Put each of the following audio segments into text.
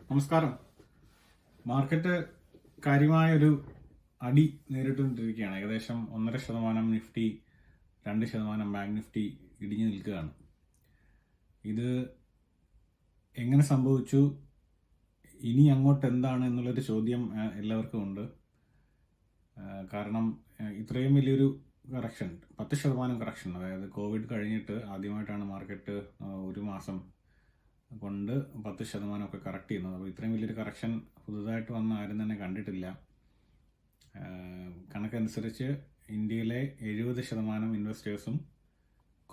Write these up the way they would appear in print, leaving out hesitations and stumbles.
നമസ്കാരം. മാർക്കറ്റ് കാര്യമായൊരു അടി നേരിട്ടുകൊണ്ടിരിക്കുകയാണ്. ഏകദേശം 1.5% നിഫ്റ്റി, 2% ബാങ്ക് നിഫ്റ്റി ഇടിഞ്ഞു നിൽക്കുകയാണ്. ഇത് എങ്ങനെ സംഭവിച്ചു, ഇനി അങ്ങോട്ട് എന്താണ് എന്നുള്ളൊരു ചോദ്യം എല്ലാവർക്കും ഉണ്ട്. കാരണം ഇത്രയും വലിയൊരു കറക്ഷൻ, 10% കറക്ഷൻ, അതായത് കോവിഡ് കഴിഞ്ഞിട്ട് ആദ്യമായിട്ടാണ് മാർക്കറ്റ് ഒരു മാസം കൊണ്ട് 10% കറക്റ്റ് ചെയ്യുന്നത്. അപ്പോൾ ഇത്രയും വലിയൊരു കറക്ഷൻ പുതുതായിട്ട് വന്ന ആരും തന്നെ കണ്ടിട്ടില്ല. കണക്കനുസരിച്ച് ഇന്ത്യയിലെ 70% ഇൻവെസ്റ്റേഴ്സും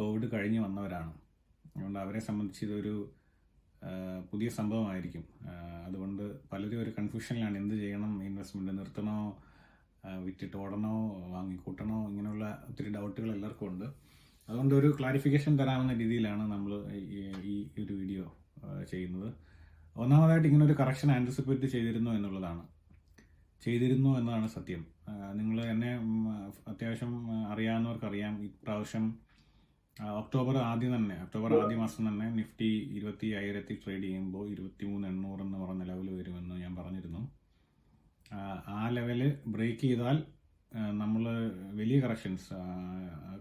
കോവിഡ് കഴിഞ്ഞ് വന്നവരാണ്. അതുകൊണ്ട് അവരെ സംബന്ധിച്ച് ഇതൊരു പുതിയ സംഭവമായിരിക്കും. അതുകൊണ്ട് പലരും ഒരു കൺഫ്യൂഷനിലാണ്. എന്ത് ചെയ്യണം, ഇൻവെസ്റ്റ്മെൻറ്റ് നിർത്തണോ, വിറ്റിട്ട് ഓടണോ, വാങ്ങിക്കൂട്ടണോ, ഇങ്ങനെയുള്ള ഒത്തിരി ഡൗട്ടുകൾ എല്ലാവർക്കും ഉണ്ട്. അതുകൊണ്ട് ഒരു ക്ലാരിഫിക്കേഷൻ തരാവുന്ന രീതിയിലാണ് നമ്മൾ ഈ ഒരു വീഡിയോ ചെയ്യുന്നത്. ഒന്നാമതായിട്ട് ഇങ്ങനൊരു കറക്ഷൻ ആൻറ്റിസിപ്പേറ്റ് ചെയ്തിരുന്നു എന്നതാണ് സത്യം. നിങ്ങൾ എന്നെ അത്യാവശ്യം അറിയാവുന്നവർക്കറിയാം, ഇപ്രാവശ്യം ഒക്ടോബർ ആദ്യ മാസം തന്നെ നിഫ്റ്റി 25,000 ട്രേഡ് ചെയ്യുമ്പോൾ 23,800 എന്ന് പറഞ്ഞ ലെവൽ വരുമെന്ന് ഞാൻ പറഞ്ഞിരുന്നു. ആ ലെവല് ബ്രേക്ക് ചെയ്താൽ നമ്മൾ വലിയ കറക്ഷൻസ്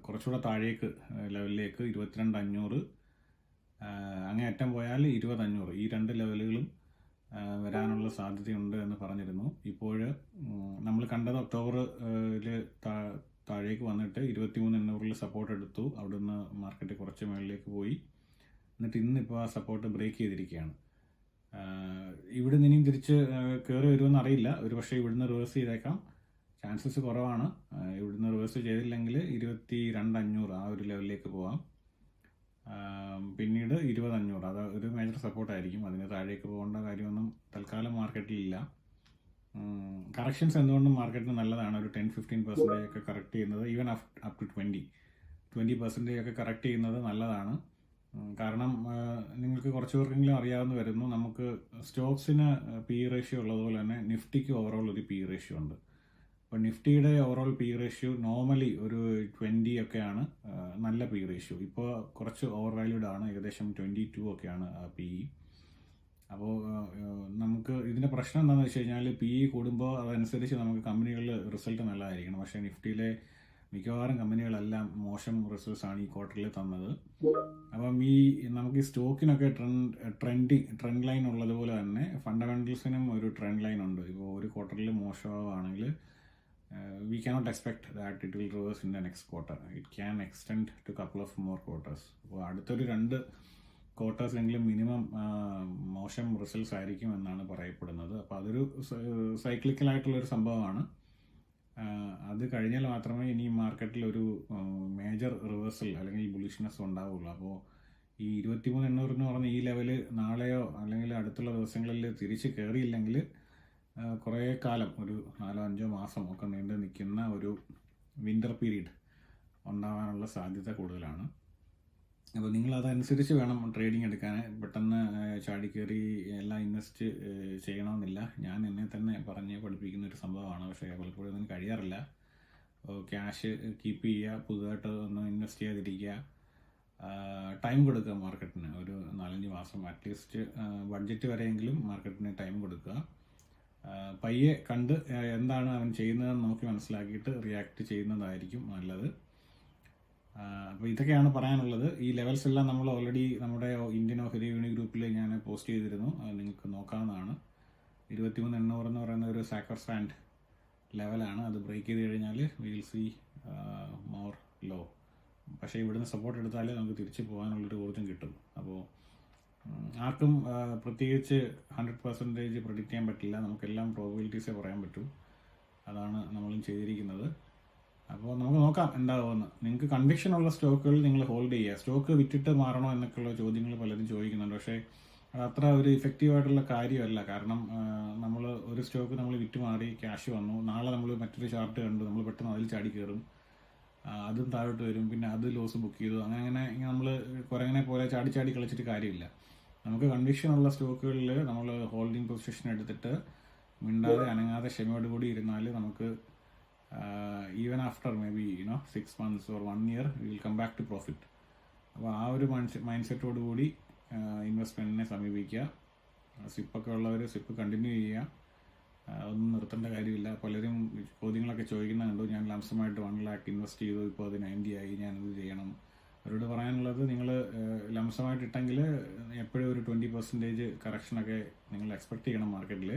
കുറച്ചുകൂടെ താഴേക്ക് ലെവലിലേക്ക് 22,500, അങ്ങേയറ്റം പോയാൽ 20,500, ഈ രണ്ട് ലെവലുകളും വരാനുള്ള സാധ്യതയുണ്ട് എന്ന് പറഞ്ഞിരുന്നു. ഇപ്പോൾ നമ്മൾ കണ്ടത് ഒക്ടോബറിൽ താഴേക്ക് വന്നിട്ട് 23,800 സപ്പോർട്ട് എടുത്തു. അവിടുന്ന് മാർക്കറ്റ് കുറച്ച് മുകളിലേക്ക് പോയി. എന്നിട്ട് ഇന്നിപ്പോൾ ആ സപ്പോർട്ട് ബ്രേക്ക് ചെയ്തിരിക്കുകയാണ്. ഇവിടെ നിന്നും തിരിച്ച് കയറി വരുമെന്ന് അറിയില്ല. ഒരു പക്ഷേ ഇവിടുന്ന് റിവേഴ്സ് ചെയ്തേക്കാം, ചാൻസസ് കുറവാണ്. ഇവിടുന്ന് റിവേഴ്സ് ചെയ്തില്ലെങ്കിൽ 22,500 ആ ഒരു ലെവലിലേക്ക് പോവാം. പിന്നീട് 20,500, അത് ഒരു മേജർ സപ്പോർട്ടായിരിക്കും. അതിന് താഴേക്ക് പോകേണ്ട കാര്യമൊന്നും തൽക്കാലം മാർക്കറ്റിലില്ല. കറക്ഷൻസ് എന്തുകൊണ്ടും മാർക്കറ്റിന് നല്ലതാണ്. ഒരു 10-15% ഒക്കെ കറക്റ്റ് ചെയ്യുന്നത്, ഈവൻ അപ് ടു 20% ഒക്കെ കറക്റ്റ് ചെയ്യുന്നത് നല്ലതാണ്. കാരണം നിങ്ങൾക്ക് കുറച്ച് പേർക്കെങ്കിലും അറിയാവുന്ന വരുന്നു, നമുക്ക് സ്റ്റോക്സിന് പി റേഷ്യോ ഉള്ളതുപോലെ തന്നെ നിഫ്റ്റിക്ക് ഓവറോൾ ഒരു പി റേഷ്യോ ഉണ്ട്. അപ്പോൾ നിഫ്റ്റിയുടെ ഓവറോൾ പി റേഷ്യോ നോർമലി ഒരു 20 ഒക്കെയാണ് നല്ല പി റേഷ്യോ. ഇപ്പോൾ കുറച്ച് ഓവർ വാല്യൂഡ് ആണ്, ഏകദേശം 22 ഒക്കെയാണ് പി ഇ. അപ്പോൾ നമുക്ക് ഇതിൻ്റെ പ്രശ്നം എന്താണെന്ന് വെച്ച് കഴിഞ്ഞാൽ, പി ഇ കൂടുമ്പോൾ അതനുസരിച്ച് നമുക്ക് കമ്പനികളിൽ റിസൾട്ട് നല്ലതായിരിക്കണം. പക്ഷേ നിഫ്റ്റിയിലെ മിക്കവാറും കമ്പനികളെല്ലാം മോശം റിസൾട്ട്സ് ആണ് ഈ ക്വാർട്ടറിൽ തന്നത്. അപ്പം നമുക്ക് ഈ സ്റ്റോക്കിനൊക്കെ ട്രെൻഡ് ലൈൻ ഉള്ളതുപോലെ തന്നെ ഫണ്ടമെന്റൽസിനും ഒരു ട്രെൻഡ് ലൈൻ ഉണ്ട്. ഇപ്പോൾ ഒരു ക്വാർട്ടറിൽ മോശമാണെങ്കിൽ we cannot expect that it will reverse in the next quarter. It can extend to couple of more quarters. അപ്പോൾ അടുത്തൊരു 2 ക്വാർട്ടേഴ്സ് എങ്കിലും മിനിമം മോശം റിസൾട്ട്സ് ആയിരിക്കും എന്നാണ് പറയപ്പെടുന്നത്. അപ്പോൾ അതൊരു സൈക്ലിക്കലായിട്ടുള്ളൊരു സംഭവമാണ്. അത് കഴിഞ്ഞാൽ മാത്രമേ ഇനി മാർക്കറ്റിൽ ഒരു മേജർ റിവേഴ്സൽ അല്ലെങ്കിൽ ബുളിഷ്നെസ് ഉണ്ടാവുള്ളൂ. അപ്പോൾ ഈ 23,800 എന്ന് പറഞ്ഞ ഈ ലെവല് നാളെയോ അല്ലെങ്കിൽ അടുത്തുള്ള ദിവസങ്ങളിൽ തിരിച്ച് കയറിയില്ലെങ്കിൽ കുറേ കാലം, ഒരു 4-5 മാസം ഒക്കെ നീണ്ടു നിൽക്കുന്ന ഒരു വിൻ്റർ പീരീഡ് ഉണ്ടാകാനുള്ള സാധ്യത കൂടുതലാണ്. അപ്പോൾ നിങ്ങൾ അതനുസരിച്ച് വേണം ട്രേഡിംഗ് എടുക്കാൻ. പെട്ടെന്ന് ചാടിക്കയറി എല്ലാം ഇൻവെസ്റ്റ് ചെയ്യണമെന്നില്ല. ഞാൻ എന്നെ തന്നെ പറഞ്ഞ് പഠിപ്പിക്കുന്ന ഒരു സംഭവമാണ്. പക്ഷേ പലപ്പോഴും ഒന്നും കഴിയാറില്ല. ക്യാഷ് കീപ്പ് ചെയ്യുക, പുതുതായിട്ട് ഒന്നും ഇൻവെസ്റ്റ് ചെയ്യാതിരിക്കുക, ടൈം കൊടുക്കുക മാർക്കറ്റിന്. ഒരു 4-5 മാസം അറ്റ്ലീസ്റ്റ് ബഡ്ജറ്റ് വരെയെങ്കിലും മാർക്കറ്റിന് ടൈം കൊടുക്കുക. പയ്യെ കണ്ട് എന്താണ് അവൻ ചെയ്യുന്നതെന്ന് നോക്കി മനസ്സിലാക്കിയിട്ട് റിയാക്ട് ചെയ്യുന്നതായിരിക്കും നല്ലത്. അപ്പോൾ ഇതൊക്കെയാണ് പറയാനുള്ളത്. ഈ ലെവൽസ് എല്ലാം നമ്മൾ ഓൾറെഡി നമ്മുടെ ഇന്ത്യൻ ഓഹരി വിപണി ഗ്രൂപ്പിൽ ഞാൻ പോസ്റ്റ് ചെയ്തിരുന്നു, നിങ്ങൾക്ക് നോക്കാവുന്നതാണ്. 23,800 എന്ന് പറയുന്ന ഒരു സാക്കർ സ്റ്റാൻഡ് ലെവലാണ്. അത് ബ്രേക്ക് ചെയ്ത് കഴിഞ്ഞാൽ വിൽ സി മോർ ലോ. പക്ഷേ ഇവിടുന്ന് സപ്പോർട്ട് എടുത്താൽ നമുക്ക് തിരിച്ച് പോകാനുള്ളൊരു ഊർജ്ജം കിട്ടും. അപ്പോൾ ആർക്കും പ്രത്യേകിച്ച് 100% പ്രെഡിക്റ്റ് ചെയ്യാൻ പറ്റില്ല. നമുക്കെല്ലാം പ്രോബബിലിറ്റീസേ പറയാൻ പറ്റൂ. അതാണ് നമ്മളും ചെയ്തിരിക്കുന്നത്. അപ്പോൾ നമുക്ക് നോക്കാം എന്താകുമെന്ന്. നിങ്ങൾക്ക് കൺവിക്ഷൻ ഉള്ള സ്റ്റോക്കുകൾ നിങ്ങൾ ഹോൾഡ് ചെയ്യുക. സ്റ്റോക്ക് വിറ്റിട്ട് മാറണോ എന്നൊക്കെയുള്ള ചോദ്യങ്ങൾ പലരും ചോദിക്കുന്നുണ്ട്. പക്ഷേ അത് അത്ര ഒരു ഇഫക്റ്റീവായിട്ടുള്ള കാര്യമല്ല. കാരണം നമ്മൾ ഒരു സ്റ്റോക്ക് നമ്മൾ വിറ്റ് മാറി ക്യാഷ് വന്നു, നാളെ നമ്മൾ മറ്റൊരു ചാർട്ട് കണ്ടു, നമ്മൾ പെട്ടെന്ന് അതിൽ ചാടി കയറും, അതും താഴോട്ട് വരും, പിന്നെ അത് ലോസ് ബുക്ക് ചെയ്തു, അങ്ങനെ നമ്മൾ കുരങ്ങനെ പോലെ ചാടി കളിച്ചിട്ട് കാര്യമില്ല. നമുക്ക് കണ്ടീഷനുള്ള സ്റ്റോക്കുകളിൽ നമ്മൾ ഹോൾഡിംഗ് പൊസിഷൻ എടുത്തിട്ട് മിണ്ടാതെ അനങ്ങാതെ ക്ഷമയോടുകൂടി ഇരുന്നാൽ നമുക്ക് even after may be 6 months or 1 year we will come back to profit. അപ്പോൾ ആ ഒരു മൈൻഡ് സെറ്റോടുകൂടി ഇൻവെസ്റ്റ്മെൻറ്റിനെ സമീപിക്കുക. സിപ്പൊക്കെ ഉള്ളവർ സിപ്പ് കണ്ടിന്യൂ ചെയ്യുക, ഒന്നും നിർത്തേണ്ട കാര്യമില്ല. പലരും ചോദ്യങ്ങളൊക്കെ ചോദിക്കുന്ന കണ്ടു, ഞാൻ ലംസമായിട്ട് 1 lakh ഇൻവെസ്റ്റ് ചെയ്തു, ഇപ്പോൾ അത് 90 ആയി, ഞാനത് ചെയ്യണം. അവരോട് പറയാനുള്ളത്, നിങ്ങൾ ലംസമായിട്ട് ഇട്ടെങ്കിൽ എപ്പോഴും ഒരു 20% കറക്ഷനൊക്കെ നിങ്ങൾ എക്സ്പെക്ട് ചെയ്യണം മാർക്കറ്റിൽ.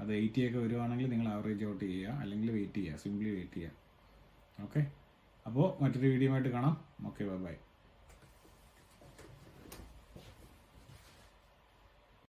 അത് 80 ഒക്കെ വരുവാണെങ്കിൽ നിങ്ങൾ ആവറേജ് ഔട്ട് ചെയ്യുക, അല്ലെങ്കിൽ വെയിറ്റ് ചെയ്യുക, സിംപ്ലി വെയിറ്റ് ചെയ്യുക. ഓക്കെ, അപ്പോൾ മറ്റൊരു വീഡിയോ ആയിട്ട് കാണാം. Okay, by.